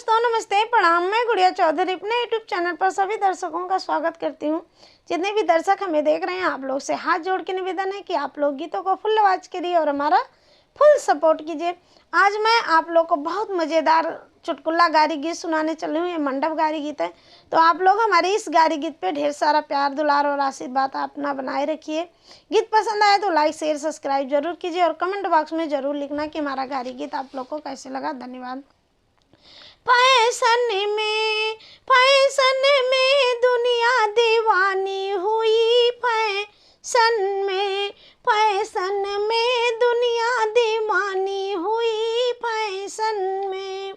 दोस्तों नमस्ते प्रणाम। मैं गुड़िया चौधरी अपने यूट्यूब चैनल पर सभी दर्शकों का स्वागत करती हूं। जितने भी दर्शक हमें देख रहे हैं आप लोग से हाथ जोड़ के निवेदन है कि आप लोग गीतों को फुल आवाज करिए और हमारा फुल सपोर्ट कीजिए। आज मैं आप लोग को बहुत मज़ेदार चुटकुला गारी गीत सुनाने चली हूँ। ये मंडप गारी गीत है, तो आप लोग हमारे इस गारी गीत पे ढेर सारा प्यार दुलार और आशीर्वाद अपना बनाए रखिए। गीत पसंद आए तो लाइक शेयर सब्सक्राइब जरूर कीजिए और कमेंट बॉक्स में जरूर लिखना कि हमारा गारी गीत आप लोग को कैसे लगा। धन्यवाद। फैशन में दुनिया दीवानी हुई। फैशन में दुनिया दीवानी हुई। फैशन में,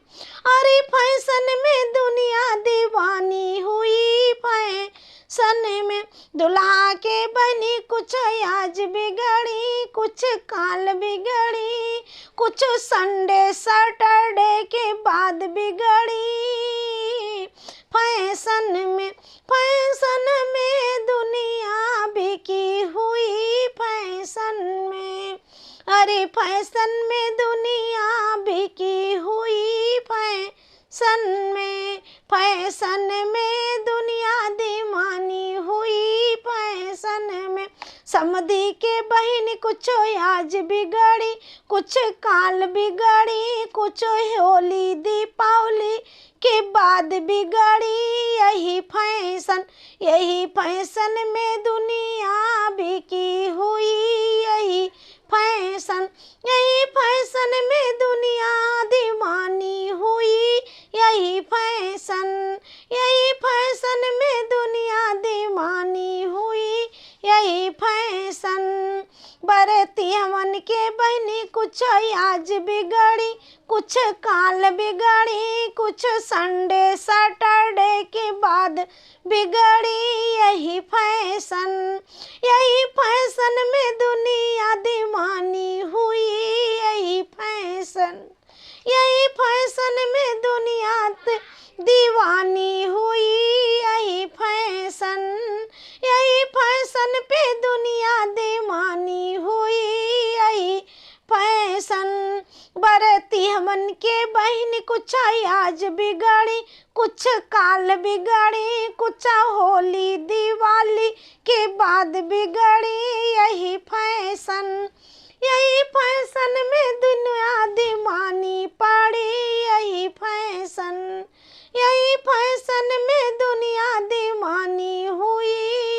अरे फैशन में दुनिया दीवानी हुई। फैशन में दुल्हा के बनी कुछ आज बिगड़ी, कुछ काल बिगड़ी, कुछ संडे सैटरडे के बाद बिगड़ी। फैशन में दुनिया बिकी हुई। फैशन में, अरे फैशन में दुनिया बिकी हुई। फैशन में दुनिया दीवानी हुई। फैशन में समधी के बहन कुछ आज बिगड़ी, कुछ काल बिगड़ी, कुछ होली दीपावली के बाद बिगड़ी। यही फैशन में दुनिया बिकी हुई। यही फैशन में दुनिया दीवानी हुई। यही फैशन में दुनिया दीवानी हुई। यही फैशन बरती हमन के बहनी कुछ आज बिगड़ी, कुछ काल बिगड़ी, कुछ संडे सैटरडे के बाद बिगड़ी। यही फैशन में दुनिया दीवानी हुई। यही फैशन में दुनिया दीवानी हुई। यही फैशन पे दुनिया दीवानी हुई। यही फैशन बरती हमन के बहन कुछ आज बिगड़ी, कुछ काल बिगड़ी, कुछ होली दिवाली के बाद बिगड़ी। यही फैशन में दुनिया दीवानी पड़ी। यही फैशन में दुनिया दीवानी हुई।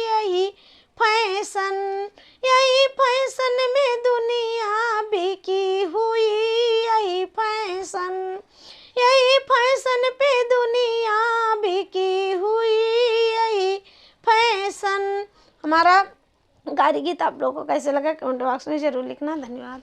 यही फैशन में दुनिया बिकी हुई। यही फैशन पे दुनिया बिकी हुई। यही फैशन। हमारा गारी गीत आप लोगों को कैसे लगा कमेंट बॉक्स में जरूर लिखना। धन्यवाद।